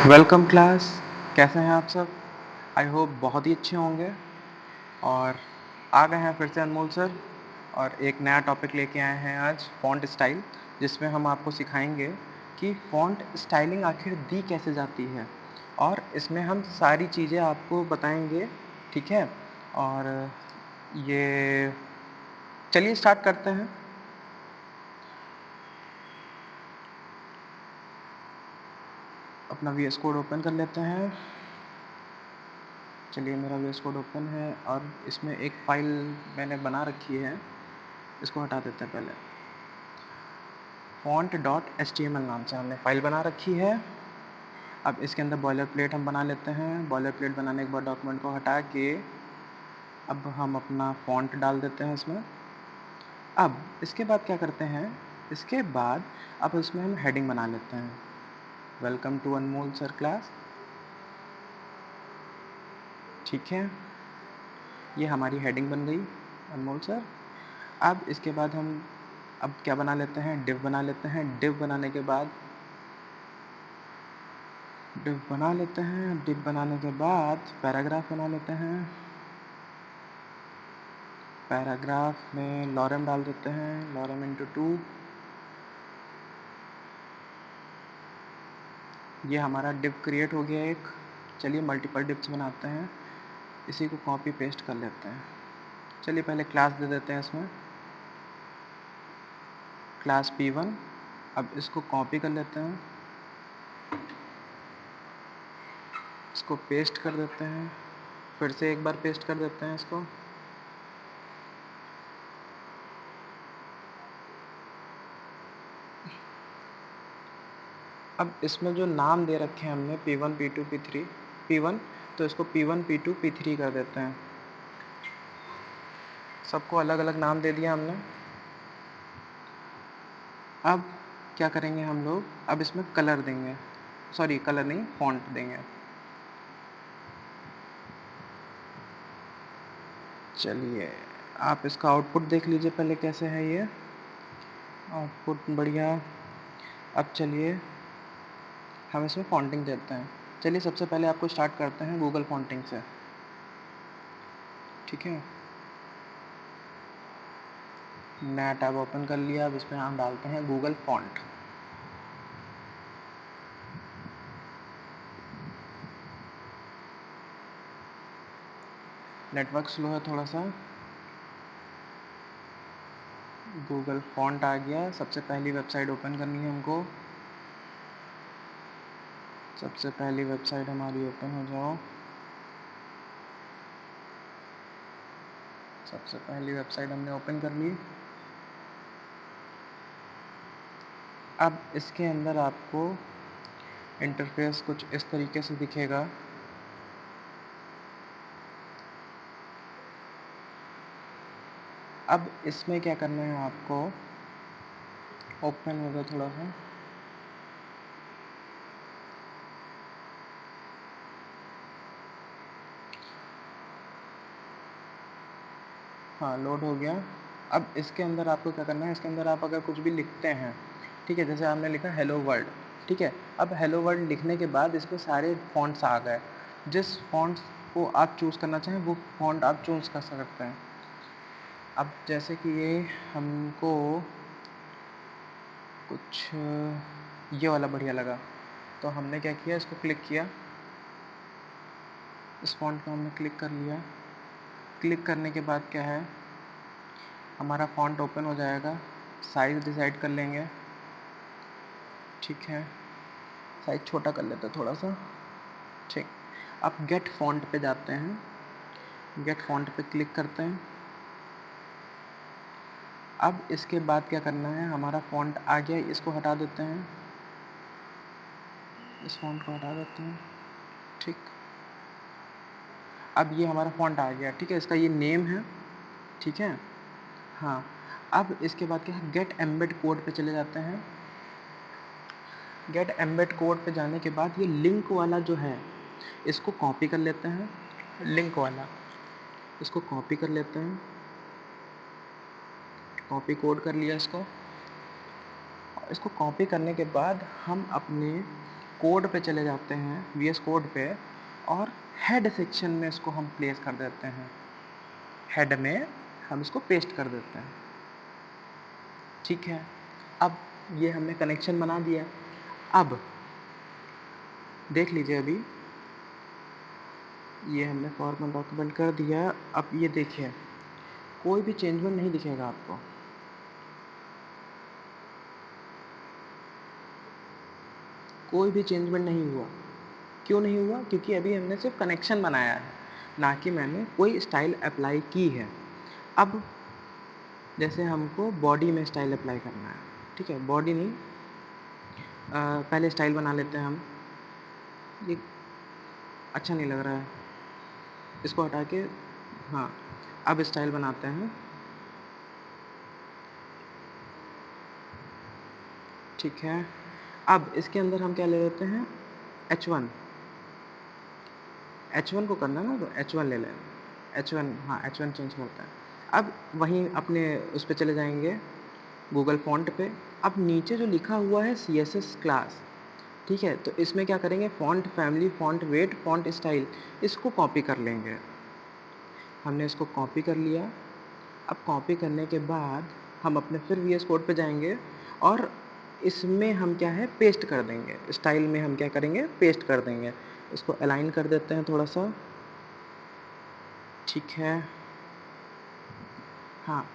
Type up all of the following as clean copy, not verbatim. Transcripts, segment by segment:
Welcome class. कैसे हैं आप सब? आई होप बहुत ही अच्छे होंगे। और आ गए हैं फिर से अनमोल सर और एक नया टॉपिक लेके आए हैं आज, फ़ॉन्ट स्टाइल, जिसमें हम आपको सिखाएंगे कि फ़ॉन्ट स्टाइलिंग आखिर दी कैसे जाती है। और इसमें हम सारी चीज़ें आपको बताएंगे, ठीक है? और ये चलिए स्टार्ट करते हैं। अपना वी एस कोड ओपन कर लेते हैं। चलिए, मेरा वी एस कोड ओपन है और इसमें एक फ़ाइल मैंने बना रखी है, इसको हटा देते हैं पहले। font.html नाम से हमने फ़ाइल बना रखी है। अब इसके अंदर बॉयलर प्लेट हम बना लेते हैं। बॉयलर प्लेट बनाने के बाद डॉक्यूमेंट को हटा के अब हम अपना फ़ॉन्ट डाल देते हैं इसमें। अब इसके बाद क्या करते हैं, इसके बाद अब इसमें हम हेडिंग बना लेते हैं। Welcome to Anmol sir class. ठीक है, ये हमारी हेडिंग बन गई, अनमोल सर। अब इसके बाद हम अब क्या बना लेते हैं, डिव बना लेते हैं। डिव बनाने के बाद डिव बनाने के बाद पैराग्राफ बना लेते हैं। पैराग्राफ में लॉरेम डाल देते हैं, लॉरेम इंटू 2। ये हमारा डिव क्रिएट हो गया एक। चलिए मल्टीपल डिव्स बनाते हैं, इसी को कॉपी पेस्ट कर लेते हैं। चलिए पहले क्लास दे देते हैं इसमें, क्लास P1। अब इसको कॉपी कर लेते हैं, इसको पेस्ट कर देते हैं, फिर से एक बार पेस्ट कर देते हैं इसको। अब इसमें जो नाम दे रखे हैं हमने P1 P2 P3 P1, तो इसको P1 P2 P3 कर देते हैं। सबको अलग अलग नाम दे दिया हमने। अब क्या करेंगे हम लोग, अब इसमें कलर देंगे, सॉरी कलर नहीं, फॉन्ट देंगे। चलिए आप इसका आउटपुट देख लीजिए पहले कैसे है ये आउटपुट, बढ़िया। अब चलिए हम इसमें फॉन्टिंग देते हैं। चलिए सबसे पहले आपको स्टार्ट करते हैं गूगल फॉन्टिंग से, ठीक है। नया टैब ओपन कर लिया। अब इसमें हम डालते हैं गूगल फॉन्ट। नेटवर्क स्लो है थोड़ा सा। गूगल फॉन्ट आ गया। सबसे पहली वेबसाइट ओपन करनी है हमको। सबसे पहली वेबसाइट हमारी ओपन हो जाओ। सबसे पहली वेबसाइट हमने ओपन कर ली। अब इसके अंदर आपको इंटरफेस कुछ इस तरीके से दिखेगा। अब इसमें क्या करना है आपको, ओपन होगा थोड़ा सा। हाँ, लोड हो गया। अब इसके अंदर आपको क्या करना है, इसके अंदर आप अगर कुछ भी लिखते हैं, ठीक है, जैसे आपने लिखा हेलो वर्ल्ड, ठीक है। अब हेलो वर्ल्ड लिखने के बाद इसमें सारे फॉन्ट्स आ गए। जिस फॉन्ट्स को आप चूज़ करना चाहें वो फॉन्ट आप चूज़ कर सकते हैं। अब जैसे कि ये हमको कुछ ये वाला बढ़िया लगा, तो हमने क्या किया, इसको क्लिक किया, इस फॉन्ट को हमने क्लिक कर लिया। क्लिक करने के बाद क्या है, हमारा फॉन्ट ओपन हो जाएगा। साइज़ डिसाइड कर लेंगे, ठीक है। साइज़ छोटा कर लेते हैं थोड़ा सा, ठीक। अब गेट फॉन्ट पे जाते हैं। गेट फॉन्ट पे क्लिक करते हैं। अब इसके बाद क्या करना है, हमारा फॉन्ट आ गया, इसको हटा देते हैं, इस फॉन्ट को हटा देते हैं, ठीक। अब ये हमारा फॉन्ट आ गया, ठीक है। इसका ये नेम है, ठीक है। हाँ, अब इसके बाद क्या है, गेट एम्बेड कोड पे चले जाते हैं। गेट एम्बेड कोड पे जाने के बाद ये लिंक वाला जो है, इसको कॉपी कर लेते हैं। लिंक वाला, इसको कॉपी कर लेते हैं। कॉपी कोड कर लिया इसको। इसको कॉपी करने के बाद हम अपने कोड पे चले जाते हैं, वीएस कोड पे, और हेड सेक्शन में इसको हम प्लेस कर देते हैं। हेड में हम इसको पेस्ट कर देते हैं। ठीक है, अब ये हमने कनेक्शन बना दिया। अब देख लीजिए, अभी ये हमने फॉर्मल डॉक्यूमेंट कर दिया। अब ये देखिए, कोई भी चेंजमेंट नहीं दिखेगा आपको। कोई भी चेंजमेंट नहीं हुआ। क्यों नहीं हुआ? क्योंकि अभी हमने सिर्फ कनेक्शन बनाया है, ना कि मैंने कोई स्टाइल अप्लाई की है। अब जैसे हमको बॉडी में स्टाइल अप्लाई करना है, ठीक है, बॉडी नहीं, पहले स्टाइल बना लेते हैं हम। ये अच्छा नहीं लग रहा है, इसको हटा के, हाँ, अब स्टाइल बनाते हैं। ठीक है, अब इसके अंदर हम क्या ले लेते हैं, H1। H1 को करना ना, तो H1 ले लें। H1, हाँ, H1 चेंज करते हैं। अब वहीं अपने उस पे चले जाएंगे, गूगल फॉन्ट पे। अब नीचे जो लिखा हुआ है CSS क्लास, ठीक है, तो इसमें क्या करेंगे, font family, font weight, font style, इसको कॉपी कर लेंगे। हमने इसको कॉपी कर लिया। अब कॉपी करने के बाद हम अपने फिर VS कोड पे जाएंगे, और इसमें हम क्या है, पेस्ट कर देंगे। स्टाइल में हम क्या करेंगे, पेस्ट कर देंगे। इसको अलाइन कर देते हैं थोड़ा सा। ठीक है, हाँ,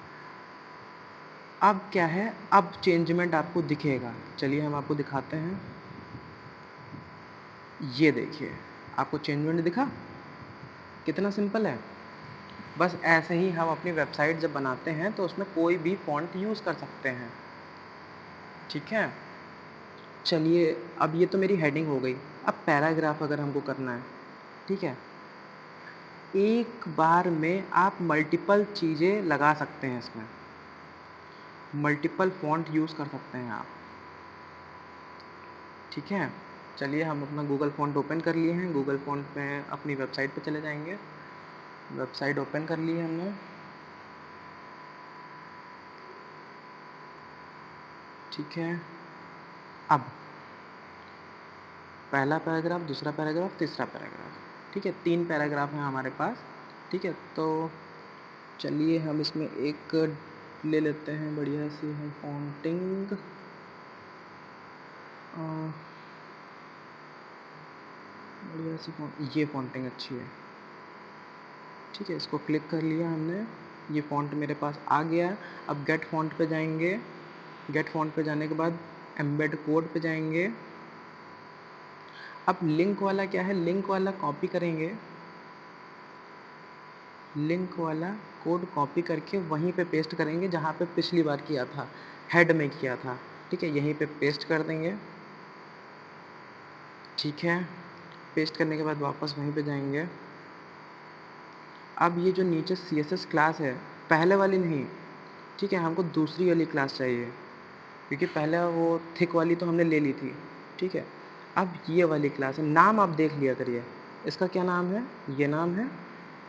अब क्या है, अब चेंजमेंट आपको दिखेगा। चलिए हम आपको दिखाते हैं। ये देखिए, आपको चेंजमेंट दिखा? कितना सिंपल है। बस ऐसे ही हम अपनी वेबसाइट जब बनाते हैं तो उसमें कोई भी फॉन्ट यूज़ कर सकते हैं। ठीक है, चलिए, अब ये तो मेरी हेडिंग हो गई। अब पैराग्राफ अगर हमको करना है, ठीक है, एक बार में आप मल्टीपल चीज़ें लगा सकते हैं इसमें, मल्टीपल फॉन्ट यूज़ कर सकते हैं आप। ठीक है, चलिए हम अपना गूगल फॉन्ट ओपन कर लिए हैं। गूगल फॉन्ट में अपनी वेबसाइट पे चले जाएंगे। वेबसाइट ओपन कर ली है हमने। ठीक है, अब पहला पैराग्राफ, दूसरा पैराग्राफ, तीसरा पैराग्राफ, ठीक है, 3 पैराग्राफ हैं हमारे पास। ठीक है, तो चलिए हम इसमें एक ले लेते हैं, बढ़िया सी है फॉन्टिंग। बढ़िया सी फॉन्ट, ये फॉन्टिंग अच्छी है। ठीक है, इसको क्लिक कर लिया हमने, ये फॉन्ट मेरे पास आ गया। अब गेट फॉन्ट पे जाएंगे। गेट फॉन्ट पे जाने के बाद एम्बेड कोड पे जाएंगे। अब लिंक वाला क्या है, लिंक वाला कॉपी करेंगे। लिंक वाला कोड कॉपी करके वहीं पे पेस्ट करेंगे जहाँ पे पिछली बार किया था, हेड में किया था। ठीक है, यहीं पे पेस्ट कर देंगे। ठीक है, पेस्ट करने के बाद वापस वहीं पे जाएंगे। अब ये जो नीचे CSS क्लास है, पहले वाली नहीं, ठीक है, हमको दूसरी वाली क्लास चाहिए, क्योंकि पहले वो थिक वाली तो हमने ले ली थी। ठीक है, अब ये वाली क्लास है। नाम आप देख लिया करिए, इसका क्या नाम है, ये नाम है,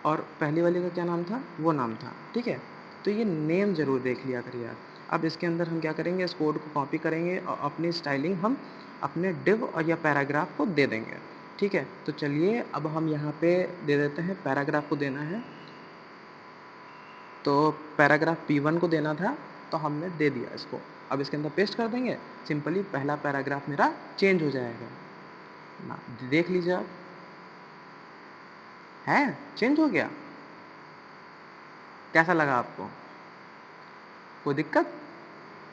और पहली वाली का क्या नाम था, वो नाम था। ठीक है, तो ये नेम ज़रूर देख लिया करिए आप। अब इसके अंदर हम क्या करेंगे, इस कोड को कॉपी करेंगे और अपनी स्टाइलिंग हम अपने डिव और या पैराग्राफ को दे देंगे। ठीक है, तो चलिए अब हम यहाँ पे दे देते हैं, पैराग्राफ को देना है, तो पैराग्राफ P1 को देना था, तो हमने दे दिया इसको। अब इसके अंदर पेस्ट कर देंगे, सिंपली पहला पैराग्राफ मेरा चेंज हो जाएगा ना। देख लीजिए आप, है चेंज हो गया। कैसा लगा आपको? कोई दिक्कत?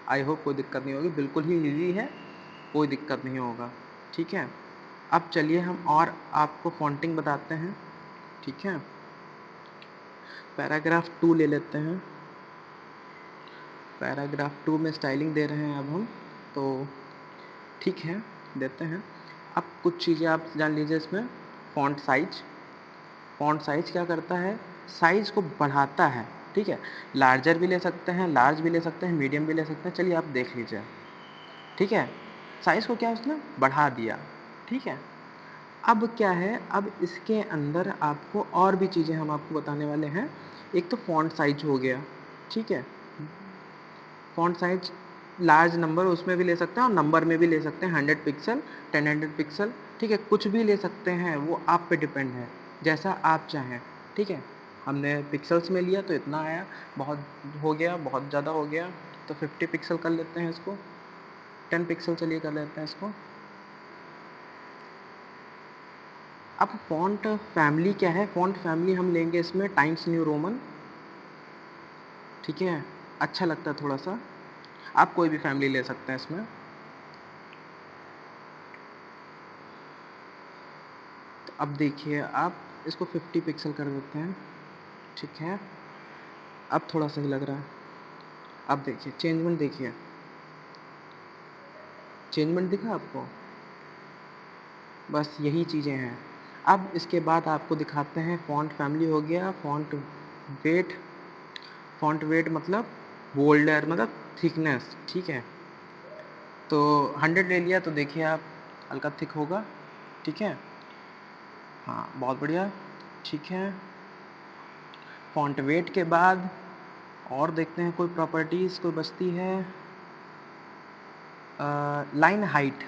आई होप कोई दिक्कत नहीं होगी, बिल्कुल ही ईजी है, कोई दिक्कत नहीं होगा। ठीक है, अब चलिए हम और आपको फॉन्टिंग बताते हैं। ठीक है, पैराग्राफ 2 ले लेते हैं। पैराग्राफ 2 में स्टाइलिंग दे रहे हैं अब हम, तो ठीक है, देते हैं। अब कुछ चीज़ें आप जान लीजिए इसमें। फ़ॉन्ट साइज, फ़ॉन्ट साइज क्या करता है, साइज़ को बढ़ाता है। ठीक है, लार्जर भी ले सकते हैं, लार्ज भी ले सकते हैं, मीडियम भी ले सकते हैं। चलिए आप देख लीजिए। ठीक है, साइज़ को क्या उसने बढ़ा दिया। ठीक है, अब क्या है, अब इसके अंदर आपको और भी चीज़ें हम आपको बताने वाले हैं। एक तो फ़ॉन्ट साइज हो गया। ठीक है, फ़ॉन्ट साइज लार्ज नंबर उसमें भी ले सकते हैं और नंबर में भी ले सकते हैं, 100 पिक्सल, 10 पिक्सल, ठीक है, कुछ भी ले सकते हैं, वो आप पे डिपेंड है, जैसा आप चाहें, ठीक है। हमने पिक्सल्स में लिया तो इतना आया, बहुत हो गया, बहुत ज़्यादा हो गया, तो 50 पिक्सल कर लेते हैं इसको, 10 पिक्सल चलिए कर लेते हैं इसको। अब फ़ॉन्ट फैमिली क्या है, फ़ॉन्ट फैमिली हम लेंगे इसमें टाइम्स न्यू रोमन, ठीक है, अच्छा लगता है थोड़ा सा, आप कोई भी फैमिली ले सकते हैं इसमें। तो अब देखिए आप इसको 50 पिक्सल कर देते हैं, ठीक है, अब थोड़ा सही लग रहा है। अब देखिए चेंजमेंट, देखिए चेंजमेंट दिखा आपको, बस यही चीज़ें हैं। अब इसके बाद आपको दिखाते हैं फ़ॉन्ट फैमिली हो गया, वेट फ़ॉन्ट वेट मतलब बोल्डर मतलब थिकनेस, ठीक है। तो 100 ले लिया तो देखिए आप हल्का थिक होगा, ठीक है, हाँ बहुत बढ़िया, ठीक है। फ़ॉन्ट वेट के बाद और देखते हैं कोई प्रॉपर्टीज़ कोई बचती है। लाइन हाइट,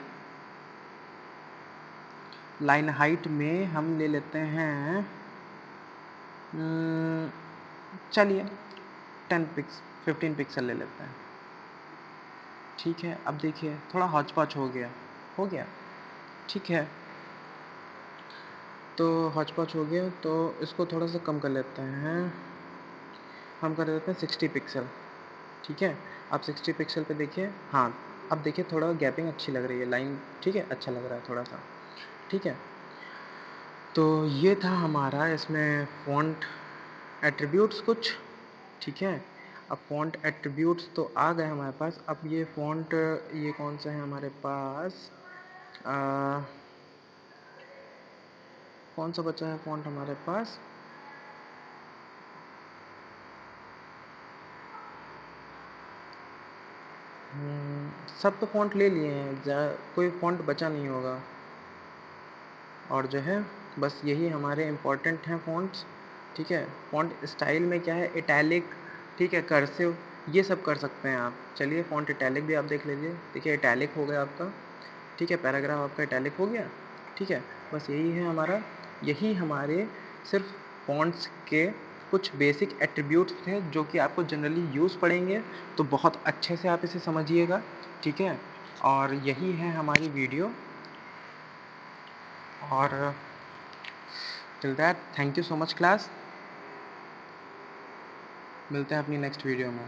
लाइन हाइट में हम ले लेते हैं, चलिए 15 पिक्सल ले लेते हैं, ठीक है। अब देखिए थोड़ा हौच पौच हो गया, ठीक है। तो हौच पौच हो गया तो इसको थोड़ा सा कम कर लेते हैं, हम कर देते हैं 60 पिक्सल, ठीक है। अब 60 पिक्सल पे देखिए, हाँ अब देखिए थोड़ा गैपिंग अच्छी लग रही है, लाइन ठीक है, अच्छा लग रहा है थोड़ा सा, ठीक है। तो ये था हमारा इसमें फ़ॉन्ट एट्रीब्यूट्स कुछ, ठीक है। अब फ़ॉन्ट एट्रीब्यूट्स तो आ गए हमारे पास, अब ये फ़ॉन्ट ये कौन सा है हमारे पास, कौन सा बचा है फ़ॉन्ट हमारे पास, सब तो फ़ॉन्ट ले लिए हैं, कोई फ़ॉन्ट बचा नहीं होगा, और जो है बस यही हमारे इम्पोर्टेंट हैं फ़ॉन्ट्स, ठीक है। फ़ॉन्ट स्टाइल में क्या है, इटैलिक, ठीक है, कर्सिव, ये सब कर सकते हैं आप। चलिए फ़ॉन्ट इटैलिक भी आप देख लीजिए, देखिए इटैलिक हो गया आपका, ठीक है, पैराग्राफ आपका इटैलिक हो गया, ठीक है। बस यही है हमारा, यही हमारे सिर्फ फ़ॉन्ट्स के कुछ बेसिक एट्रीब्यूट्स थे जो कि आपको जनरली यूज़ पड़ेंगे, तो बहुत अच्छे से आप इसे समझिएगा, ठीक है। और यही है हमारी वीडियो, और till that thank you so much class, मिलते हैं अपनी नेक्स्ट वीडियो में।